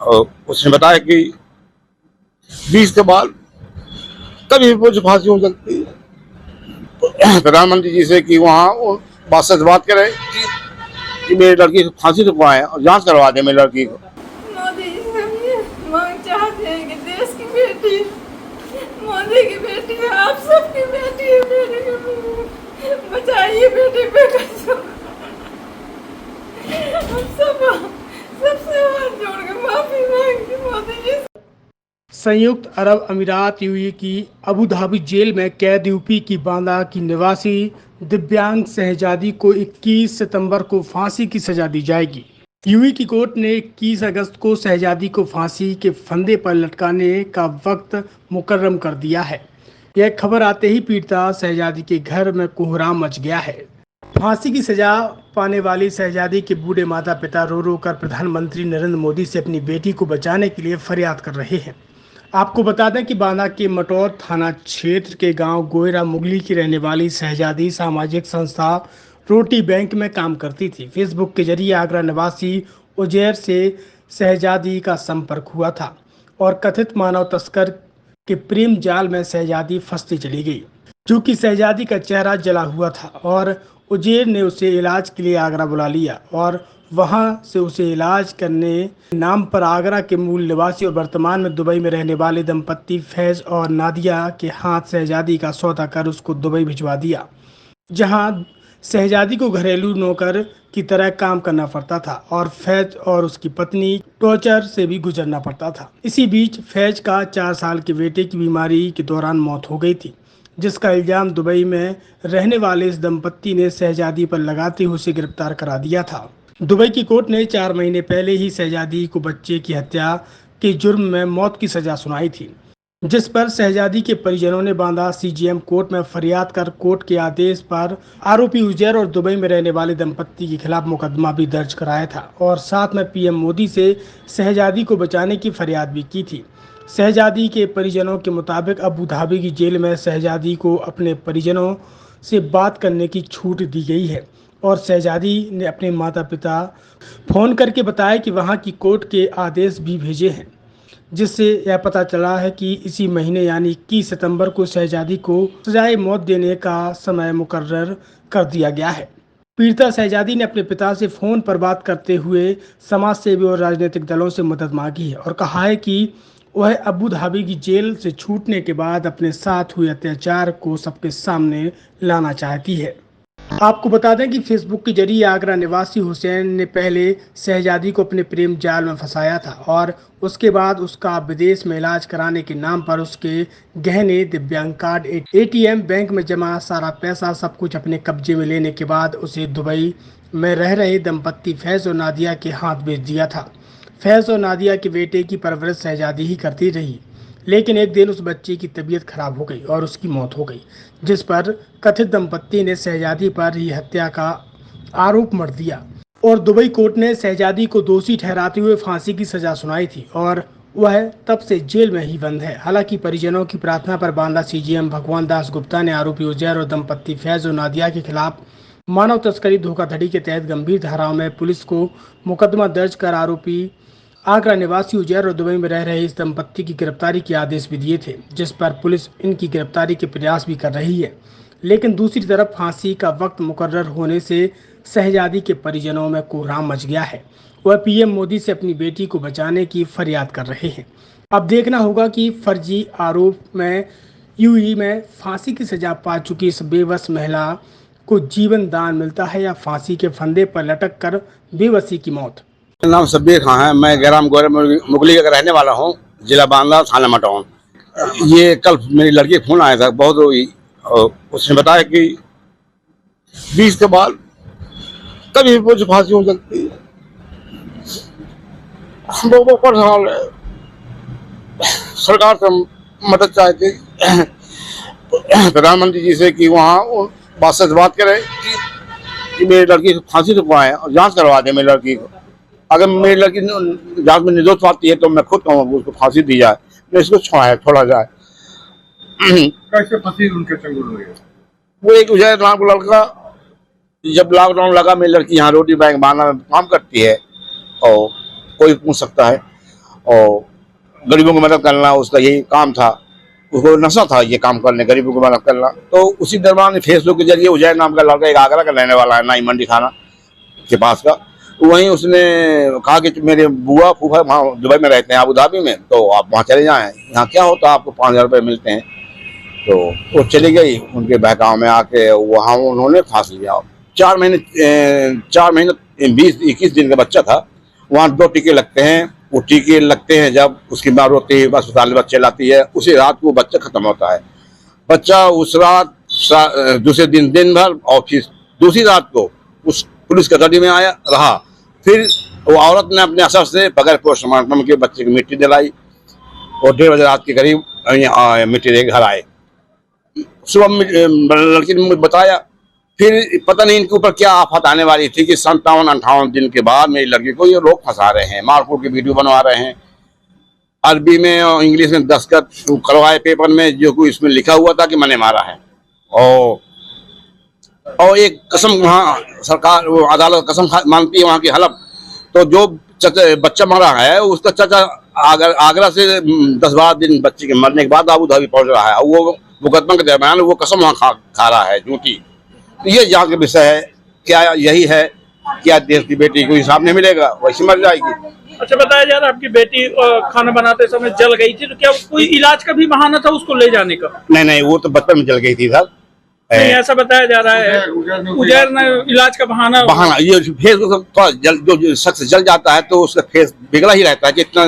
और उसने बताया कि 20 के बाद कभी भी मुझे फांसी हो सकती है। प्रधानमंत्री जी से कि वहाँ बात सच बात करें कि मेरी लड़की को फांसी रुकवाएं और जांच करवा दें मेरी लड़की को। मोदी जी से हम ये मांग चाहते हैं कि देश की बेटी, मोदी की बेटी है, आप सबकी बेटी है, बेटी को बचाइए, बेटी पे कसम। हम सबसे हाथ जोड़ के माफी मांगते मोदी जी से। संयुक्त अरब अमीरात यूएई की अबू धाबी जेल में कैद यूपी की बांदा की निवासी दिव्यांग शहजादी को 21 सितंबर को फांसी की सजा दी जाएगी। यूएई की कोर्ट ने 21 अगस्त को शहजादी को फांसी के फंदे पर लटकाने का वक्त मुकर्रम कर दिया है। यह खबर आते ही पीड़िता शहजादी के घर में कोहराम मच गया है। फांसी की सजा पाने वाली शहजादी के बूढ़े माता पिता रो रो कर प्रधानमंत्री नरेंद्र मोदी से अपनी बेटी को बचाने के लिए फरियाद कर रहे हैं। आपको बता दें कि बांदा के मटौर थाना क्षेत्र के गांव गोयरा मुगली की रहने वाली शहजादी सामाजिक संस्था रोटी बैंक में काम करती थी। फेसबुक के जरिए आगरा निवासी उजैर से शहजादी का संपर्क हुआ था और कथित मानव तस्कर के प्रेम जाल में शहजादी फंसती चली गई। चूंकि शहजादी का चेहरा जला हुआ था और उजैर ने उसे इलाज के लिए आगरा बुला लिया और वहां से उसे इलाज करने नाम पर आगरा के मूल निवासी और वर्तमान में दुबई में रहने वाले दंपत्ति फैज और नादिया के हाथ शहजादी का सौदा कर उसको दुबई भिजवा दिया, जहां शहजादी को घरेलू नौकर की तरह काम करना पड़ता था और फैज और उसकी पत्नी टॉर्चर से भी गुजरना पड़ता था। इसी बीच फैज का 4 साल के बेटे की बीमारी के दौरान मौत हो गई थी, जिसका इल्जाम दुबई में रहने वाले इस दंपत्ति ने शहजादी पर लगाते हुए उसे गिरफ्तार करा दिया था। दुबई की कोर्ट ने 4 महीने पहले ही शहजादी को बच्चे की हत्या के जुर्म में मौत की सजा सुनाई थी, जिस पर शहजादी के परिजनों ने बांदा सीजीएम कोर्ट में फरियाद कर कोर्ट के आदेश पर आरोपी उजैर और दुबई में रहने वाले दंपत्ति के खिलाफ मुकदमा भी दर्ज कराया था और साथ में पीएम मोदी से शहजादी को बचाने की फरियाद भी की थी। शहजादी के परिजनों के मुताबिक अबू धाबी की जेल में शहजादी को अपने परिजनों से बात करने की छूट दी गई है और शहजादी ने अपने माता पिता फ़ोन करके बताया कि वहां की कोर्ट के आदेश भी भेजे हैं, जिससे यह पता चला है कि इसी महीने यानी 21 सितंबर को शहजादी को सजाए मौत देने का समय मुकर्रर कर दिया गया है। पीड़िता शहजादी ने अपने पिता से फ़ोन पर बात करते हुए समाज सेवी और राजनीतिक दलों से मदद मांगी है और कहा है कि वह अबू धाबी की जेल से छूटने के बाद अपने साथ हुए अत्याचार को सबके सामने लाना चाहती है। आपको बता दें कि फेसबुक के जरिए आगरा निवासी हुसैन ने पहले शहजादी को अपने प्रेम जाल में फंसाया था और उसके बाद उसका विदेश में इलाज कराने के नाम पर उसके गहने, दिव्यांग कार्ड, एटीएम, बैंक में जमा सारा पैसा सब कुछ अपने कब्जे में लेने के बाद उसे दुबई में रह रहे दंपत्ति फैज और नादिया के हाथ भेज दिया था। फैज और नादिया के बेटे की परवरिश शहजादी ही करती रही, लेकिन एक दिन उस बच्चे की तबीयत खराब हो गई और उसकी मौत हो गई, जिस पर कथित दंपत्ति ने शहजादी पर ही हत्या का आरोप मढ़ दिया और दुबई कोर्ट ने शहजादी को दोषी ठहराते हुए फांसी की सजा सुनाई थी और वह तब से जेल में ही बंद है। हालांकि परिजनों की प्रार्थना पर बांदा सीजीएम भगवान दास गुप्ता ने आरोपी उजैर और दंपत्ति फैज और नादिया के खिलाफ मानव तस्करी धोखाधड़ी के तहत गंभीर धाराओं में पुलिस को मुकदमा दर्ज कर आरोपी आगरा निवासी उजैर और दुबई में रह रहे इस दंपत्ति की गिरफ्तारी के आदेश भी दिए थे, जिस पर पुलिस इनकी गिरफ्तारी के प्रयास भी कर रही है। लेकिन दूसरी तरफ फांसी का वक्त मुकर्रर होने से शहजादी के परिजनों में कोहराम मच गया है। वह पीएम मोदी से अपनी बेटी को बचाने की फरियाद कर रहे हैं। अब देखना होगा कि फर्जी आरोप में यूएई में फांसी की सजा पा चुकी इस बेबस महिला को जीवन दान मिलता है या फांसी के फंदे पर लटक कर बेबसी की मौत। मेरा नाम शब्बीर खां है। मैं ग्राम गोयरा मुगली का रहने वाला हूँ, जिला बांदा, थाना मटौन। ये कल मेरी लड़की का फोन आया था, बहुत रोई और उसने बताया कि 20 के बाद कभी भी मुझे फांसी हो सकती है। हम लोगों को परेशान है, सरकार से मदद चाहती प्रधानमंत्री जी से कि वहाँ बात सच बात करें कि मेरी लड़की को फांसी रुकवाएं और जांच करवा दें मेरी लड़की को। अगर मेरी लड़की जांच में निर्दोष पाती है तो मैं खुद कहूँगा उसको फांसी दी जाए, मैं इसको छोड़ा जाए। कैसे फंसी उनके चंगुल में? वो एक उजैर नाम का लड़का, जब लॉकडाउन लगा, मेरी लड़की यहाँ रोटी बैंक बांदा में काम करती है और कोई पूछ सकता है, और गरीबों की मदद करना उसका यही काम था। उसको नशा था ये काम करने, गरीबों की मदद करना। तो उसी दरमियान फेसबुक के जरिए उजैर नाम का लड़का, एक आगरा का रहने वाला है, नाई मंडी थाना के पास का, वहीं उसने कहा कि मेरे बुआ फूफा वहाँ दुबई में रहते हैं, अबू धाबी में, तो आप वहाँ चले जाएं, यहाँ क्या होता है, आपको 5,000 रुपये मिलते हैं। तो वो चली गई, उनके बहकाव में आके वहाँ उन्होंने फांस लिया। 4 महीने 20-21 दिन का बच्चा था। वहाँ 2 टीके लगते हैं। वो टीके लगते हैं जब उसकी माँ रोती है, अस्पताल में बच्चे लाती है, उसी रात वो बच्चा खत्म होता है। बच्चा उस रात दूसरे दिन भर, और फिर दूसरी रात को उस पुलिस कस्टडी में आया रहा। फिर वो औरत ने अपने असर से बगैर पोस्टमार्टम के बच्चे की मिट्टी दिलाई और 1:30 बजे रात के करीब मिट्टी लेके घर आए। सुबह लड़की ने मुझे बताया, फिर पता नहीं इनके ऊपर क्या आफत आने वाली थी कि 57-58 दिन के बाद मेरी लड़की को ये लोग फंसा रहे हैं, मारकूट की वीडियो बनवा रहे हैं, अरबी में और इंग्लिश में दस्तखत करवाए पेपर में, जो कोई इसमें लिखा हुआ था कि मैंने मारा है। और एक कसम वहाँ सरकार, वो अदालत कसम मानती है वहाँ की हलफ। तो जो बच्चा मरा है उसका चाचा आगरा से 10-12 दिन बच्चे के मरने के बाद अबू धाबी पहुंच रहा है। वो मुकदमा के दरमियान वो कसम वहाँ खा रहा है झूठी। तो ये जांच का विषय है, क्या यही है, क्या देश की बेटी को हिसाब नहीं मिलेगा, वैसे मर जाएगी। अच्छा, बताया जा रहा है आपकी बेटी खाना बनाते समय जल गई थी, तो क्या कोई इलाज का भी बहाना था उसको ले जाने का? नहीं, वो तो बचपन में जल गई थी सर। नहीं, ऐसा बताया जा रहा है उजैर ने इलाज का बहाना ये फेस थोड़ा जो शख्स जल जाता है तो उसका फेस बिगड़ा ही रहता है कि इतना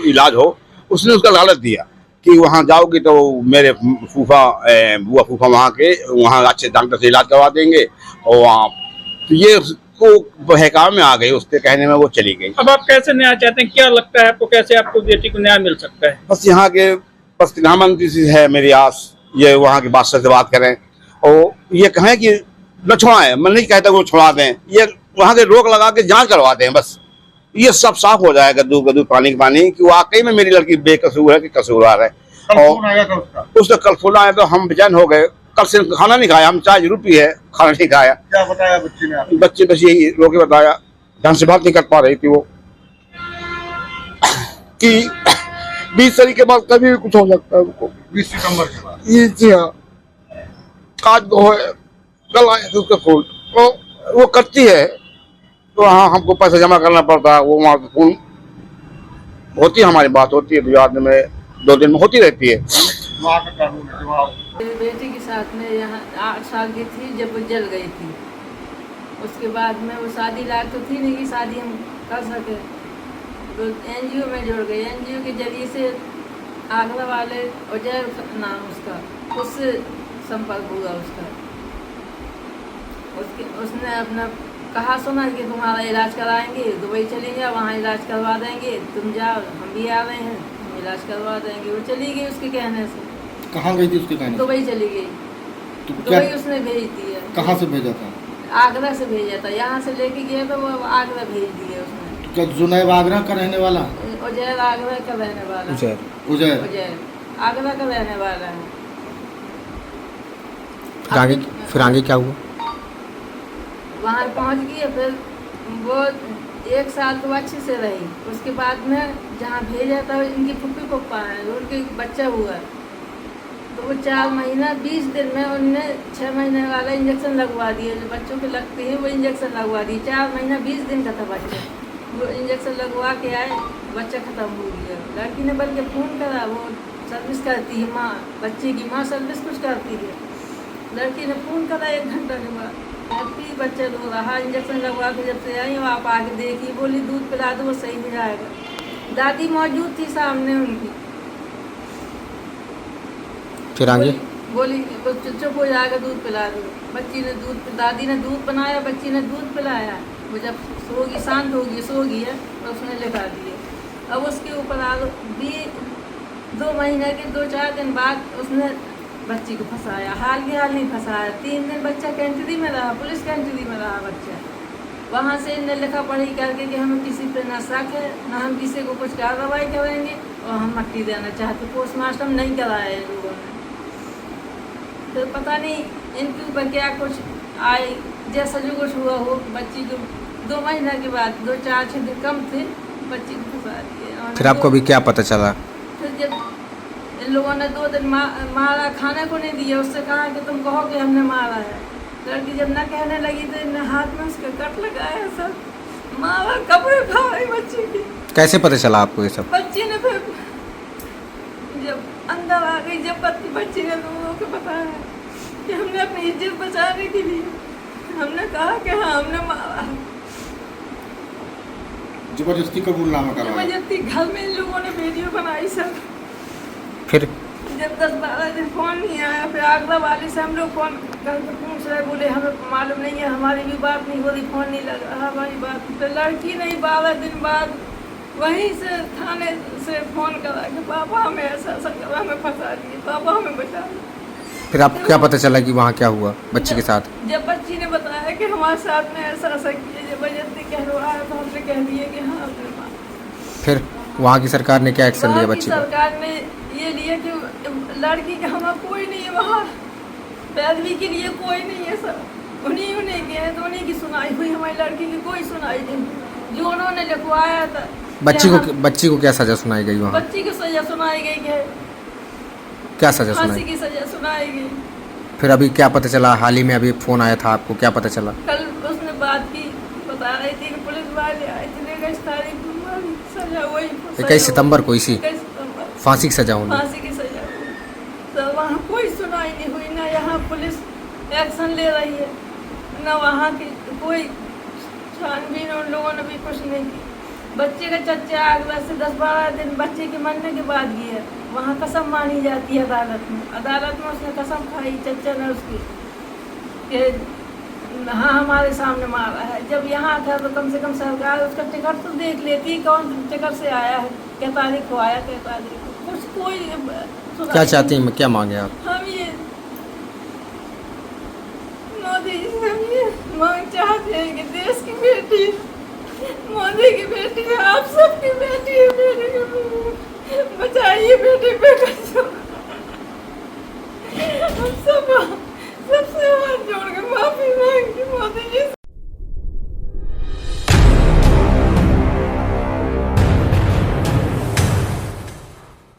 इलाज हो। उसने उसका लालच दिया कि वहाँ जाओगी तो मेरे बुआ फूफा वहाँ के अच्छे डॉक्टर से इलाज करवा देंगे, और वहाँ तो ये उसको बहकाव में आ गई, उसके कहने में वो चली गई। अब आप कैसे न्याय चाहते हैं? क्या लगता है आपको, कैसे आपको बेटी को न्याय मिल सकता है? बस यहाँ के प्रधानमंत्री से है मेरी आस, ये वहाँ के बादशाह से बात करें और ये कहें कि न छुड़ाएं। मैं नहीं कहता वो छुड़ा दें, ये वहाँ के रोक लगा के जांच करवा दें, बस ये सब साफ हो जाएगा, दूध पानी कि वाकई में मेरी लड़की बेकसूर है कि कसूरवार है। और उसका कल फोन आया तो हम बेचैन हो गए। कल से खाना नहीं खाया, हम चाय जरूर पी है, खाना नहीं खाया। क्या बताया बच्चे ने? बच्चे बस यही रोके बताया, ढंग से बात नहीं कर पा रही थी वो, कि 20 तारीख के बाद कभी भी कुछ हो सकता है उनको। 20 सितंबर के बाद? जी हाँ, आज वो है, कल आया था उसका फोन, तो वो करती है तो हाँ हमको पैसा जमा करना पड़ता है। वो वहाँ फोन होती है, हमारी बात होती है, बाद में 2 दिन में होती रहती है। वहाँ का कानून है वहाँ। मेरी बेटी के साथ में यहाँ 8 साल की थी जब वो जल गई थी। उसके बाद में वो शादी लायक तो थी नहीं कि शादी हम कर सके, तो NGO में जुड़ गई। NGO के जरिए से आगरा वाले उजैर नाम उसका, उससे संपर्क हुआ उसने अपना कहा सुना कि तुम्हारा इलाज कराएंगे, दुबई चली जाओ, वहाँ इलाज करवा देंगे, तुम जाओ, हम भी आ रहे हैं, हम इलाज करवा देंगे। वो चली गई उसके कहने से। कहाँ गई थी उसके कहने? दुबई चली गई। तो क्या दुबई उसने भेज दिया। कहाँ से भेजा था? आगरा से भेजा था, यहाँ से लेके गया तो वो आगरा भेज दिया उसने। तो क्या जुनैब आगरा का रहने वाला? उजैर आगरा का रहने वाला। उजैर आगरा का रहने वाला है। फिर आगे क्या हुआ? वहाँ पहुँच गई, फिर वो 1 साल तो अच्छे से रही। उसके बाद में जहाँ भेजा था इनकी फुप्पी पप्पा हैं, उनके बच्चा हुआ, तो वो 4 महीना 20 दिन में उनने 6 महीने वाला इंजेक्शन लगवा दिया, जो बच्चों के लगते हैं वो इंजेक्शन लगवा दिए। 4 महीना 20 दिन का था बच्चा, वो इंजेक्शन लगवा के आए, बच्चा ख़त्म हो गया। लड़की ने बल्कि फ़ोन करा, वो सर्विस करती है माँ, बच्चे की माँ सर्विस कुछ करती है। लड़की ने फ़ोन करा 1 घंटा के बाद, फिर बच्चा रो रहा, इंजेक्शन लगवा के जब से आई वो आप आके देखी, बोली दूध पिला दो वो सही हो जाएगा। दादी मौजूद थी सामने उनकी। फिर आगे बोली चुप हो जाएगा, दूध पिला दो। दादी ने दूध बनाया, बच्ची ने दूध पिलाया। वो जब सोगी, शांत होगी, सो गई है, तो उसने लिखा दिए। अब उसके ऊपर 2 महीने के 2-4 दिन बाद उसने बच्ची को फंसाया। हाल नहीं फंसाया। 3 दिन बच्चा कैंटरी में रहा, पुलिस कैंटरी में रहा बच्चा। वहाँ से इन्हें लिखा पढ़ी करके कि हमें किसी पे न शक है, न हम किसी को कुछ कार्रवाई करेंगे, और हम मट्टी देना चाहते। पोस्टमार्टम नहीं कराया इन लोगों ने। तो पता नहीं इनके ऊपर क्या कुछ आए, जैसा जो कुछ हुआ हो, बच्ची को 2 महीने के बाद 2-4-6 दिन कम थे, बच्ची को फंसा दिए। फिर आपको अभी क्या पता चला? फिर जब इन लोगों ने 2 दिन मारा, खाने को नहीं दिया, उससे कहा कि तुम कहो कि हमने मारा है। लड़की जब न कहने लगी तो इन्हें हाथ में उसके कट लगाया, सब मारा, कपड़े फाड़े बच्चे की। कैसे पता चला आपको ये सब? बच्ची ने फिर जब अंदर आ गई, जब बच्ची ने लोगों को बताया कि हमने अपनी इज्जत बचाने के लिए हमने कहा कि हाँ हमने मारा। जबरदस्ती कबूलनामा करवाया। जबरदस्ती घर में इन लोगों ने वीडियो बनाई सब। फिर जब 10-12 दिन फोन नहीं आया, फिर आगरा वाले से हम लोग फोन करके पूछ रहे, बोले हमें मालूम नहीं है, हमारी भी बात नहीं हो रही, फोन नहीं लग रहा हमारी बात। फिर लड़की नहीं 12 दिन बाद वहीं से थाने से फोन करा कि पापा हमें ऐसा ऐसा करा, हमें फंसा दिए, पापा हमें बचा दिए। फिर आपको क्या पता चला कि वहाँ क्या हुआ बच्ची के साथ? जब बच्ची ने बताया कि हमारे साथ में ऐसा ऐसा किया, जबरदस्ती कहलवाया, तो हमने कह दिए कि हाँ हमने मारा। फिर वहाँ की सरकार ने क्या एक्शन लिया वहाँ की बच्ची पर? सरकार ने ये लिया कि लड़की का हमारा कोई नहीं है वहाँ, पैरवी के लिए कोई नहीं है, सब उन्हीं के हैं, तो उन्हीं की सुनाई हुई, हमारी लड़की की कोई सुनाई नहीं। जो उन्होंने लिखवाया था बच्ची को क्या सजा सुनाई गई वहाँ? बच्ची को सजा सुनाई गई है, क्या सजा फांसी सुनाई? की सजा सुनाई गई। फिर अभी क्या पता चला? हाल ही में अभी फोन आया था आपको, क्या पता चला? कल उसने बात की, बता रही थी कि पुलिस वाले आए थे, 21 तारीख को हमारी सजा वही 21 सितंबर को इसी 21 सितंबर फांसी की सजा होनी। फांसी की सजा हुई। तो वहाँ कोई सुनाई नहीं हुई, ना यहाँ पुलिस एक्शन ले रही है, ना वहाँ की कोई छानबीन उन लोगों ने भी कुछ नहीं की। बच्चे का चच्चा आगरा से 10-12 दिन बच्चे के मरने के बाद गया, वहाँ कसम मानी जाती है अदालत में। अदालत में उसने कसम खाई, चच्चा ने उसकी, कि हाँ हमारे सामने मारा है। जब यहाँ था तो कम से कम सरकार उसका टिकट तो देख लेती, कौन टिकट से आया है, क्या तारीख को आया, क्या तारीख को, कुछ कोई क्या चाहती हैं, क्या मांगे आप? हम ये मोदी जी से हम ये मांग चाहते हैं कि देश की बेटी, मोदी की बेटी है, आप सबकी बेटी है, बेटी को बचाइए, बेटी पे